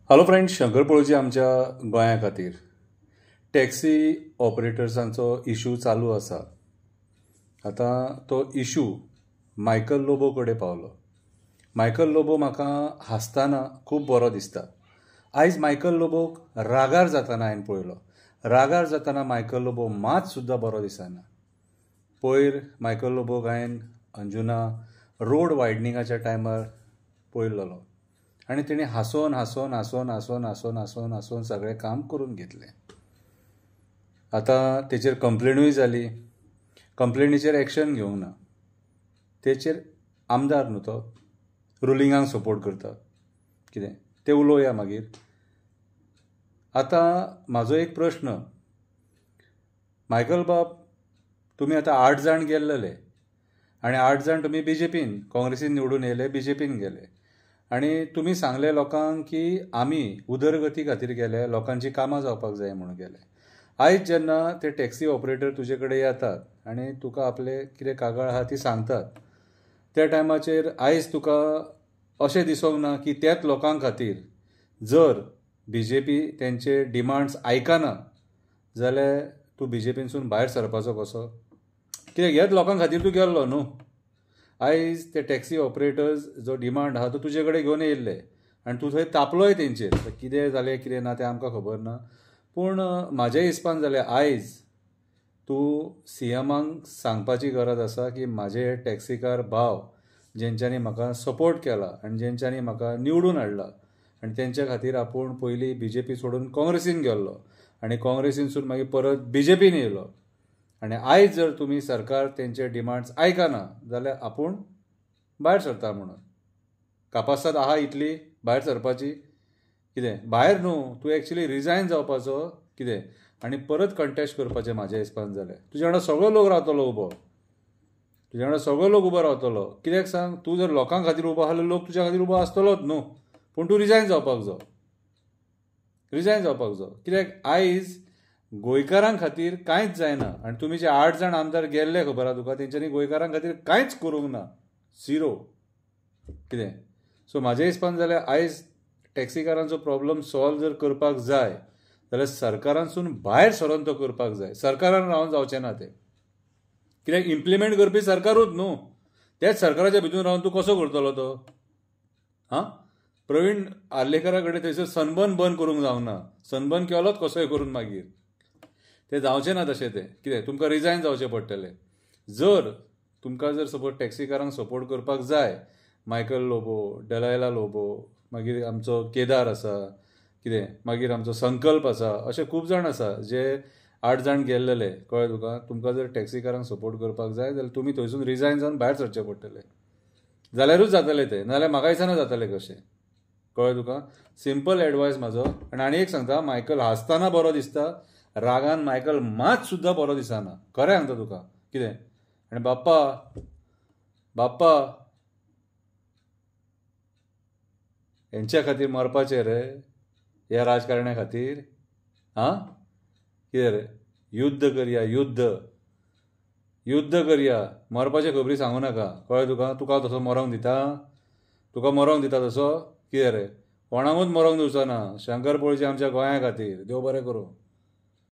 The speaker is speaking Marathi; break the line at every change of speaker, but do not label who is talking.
हॅलो फ्रेंड्स, शंकर पळोवची आमच्या गोंया खातीर टॅक्सी ऑपरेटर्सांचो इशू चालू आसा. आतां तो इशू मायकल लोबो कडेन पावलो. मायकल लोबो म्हाका हांसतना खूब बरो दिसता. आयज मायकल लोबोक रागार जातना हांवें पळयलो. रागार जातना मायकल लोबो मात सुद्दां बरो दिसना. पयर मायकल लोबोक हांवें अंजुना रोड वायडनिंगाच्या टायमार पळयल्लो आनी तेणी हांसोन हांसोन हांसोन हांसोन हांसोन हांसोन हांसोन सगळें काम करून घेतलें. आतां तेचेर कंप्लेनूय जाली. कंप्लेनीचेर एक्शन घेवंक ना. तेचेर आमदार न्हू तो, रुलिंगाक सपोर्ट करता. कितें तें उलोवया मागीर. आतां म्हाजो एक प्रश्न, मायकल बाब, तुमी आतां 8 जाण गेल्लेले आनी 8 जाण तुमी BJPन काँग्रेसीन निवडून येयले, BJPन गेले आनी तुमी सांगले लोकांक की आमी उदरगती खातीर गेले, लोकांची कामां जावपाक जाय म्हणून गेले. आयज जेन्ना ते टॅक्सी ऑपरेटर तुजे कडेन येतात आनी तुका आपले कितें कागाळ आहा ती सांगतात, त्या टायमाचेर आयज तुका अशें दिसोंक ना की त्याच लोकां खातीर जर BJP तेंचे डिमांड्स आयकना जाल्यार तूं BJPनसून भायर सरपाचो कसो? कित्याक ह्याच लोकां खातीर तूं गेल्लो न्हू. आयज ते टॅक्सी ऑपरेटर्स जो डिमांड आहा तो तुजे कडेन घेवन येयल्ले आनी तूं थंय तापलोय तेंचेर. कितें जालें कितें ना तें आमकां खबर ना, पूण म्हाज्या हिसपान जाल्यार आयज तूं CMाक सांगपाची गरज आसा की म्हाजे हे टॅक्सीकार भाव जेंच्यांनी म्हाका सपोर्ट केला आनी जेंच्यांनी म्हाका निवडून हाडला आनी तेंच्या खातीर आपूण पयलीं BJP सोडून काँग्रेसीन गेल्लो आनी काँग्रेसीनसून मागीर परत BJPन येयलो आनी आयज जर तुमी सरकार तेंचे डिमांड्स आयकना जाल्यार आपूण भायर सरता म्हणून. कापासाद आहा इतली भायर सरपाची? कितें भायर न्हू, तूं एक्चुली रिजायन जावपाचो कितें आनी परत कंटेस्ट करपाचें म्हाज्या हिसपान जाल्यार. तुज्या वांगडा सगळो लोक रावतलो उबो, तुज्या वांगडा सगळो लोक उबो रावतलो. कित्याक सांग, तूं जर लोकां खातीर उबो आसलो लोक तुज्या खातीर उबो आसतलोच न्हू, पूण तूं रिजायन जावपाक जाय. रिजायन जावपाक जाय. कित्याक आयज गोंयकारां खातीर कांयच जायना आनी तुमी जे 8 जाण आमदार गेल्ले खबर आहा तुका, तेंच्यांनी गोंयकारां खातीर कांयच करूंक ना, झिरो. कितें सो म्हाज्या हिसपान जाल्यार आयज टॅक्सीकारांचो प्रॉब्लम सॉल्व जर करपाक जाय जाल्यार सरकारांसून भायर सरोन तो करपाक जाय. सरकारान रावन जावचें ना तें. कित्याक इम्प्लिमेंट करपी सरकारूच न्हू. तेच सरकाराच्या भितर रावन तूं कसो करतलो तो? हां, प्रवीण आर्लेकरा कडेन थंयसर सनबर्न बंद करूंक जावना. सनबर्न केलोच कसोय करून मागीर. तें जावचें ना तशें तें. कितें तुमकां रिजायन जावचें पडटलें. जर तुमकां जर सपोज टॅक्सीकारांक सपोर्ट करपाक जाय, मायकल लोबो, डेलायला लोबो, मागीर आमचो केदार आसा, कितें मागीर आमचो संकल्प आसा, अशे खूब जाण आसा जे 8 जाण गेल्लेले, कळ्ळें तुका. तुमकां जर टॅक्सीकारांक सपोर्ट करपाक जाय जाल्यार तुमी थंयसून रिजायन जावन भायर सरचें पडटलें. जाल्यारूच जातलें तें, नाजाल्यार म्हाका दिसना जातलें कशें. कळ्ळें तुका. सिंपल एडवायस म्हाजो. आनी एक सांगता, मायकल हांसतना बरो दिसता, रागान मायकल मात सुद्दां बरो दिसना. खरें सांगता तुका. कितें आनी बाप्पा बाप्पा हेंच्या खातीर मरपाचें रे, ह्या राजकारण्या खातीर? हां, कितें रे, युद्ध करया, युद्ध युद्ध करया. मरपाचे खबरी सांगू नाका. कळ्ळें तुका. तुका तसो मरोंक दिता? तुका मरोंक दिता तसो? कितें रे, कोणाकूच मरोंक दिवचो ना. शंकर पळोवची आमच्या गोंया खातीर. देव बरें करूं.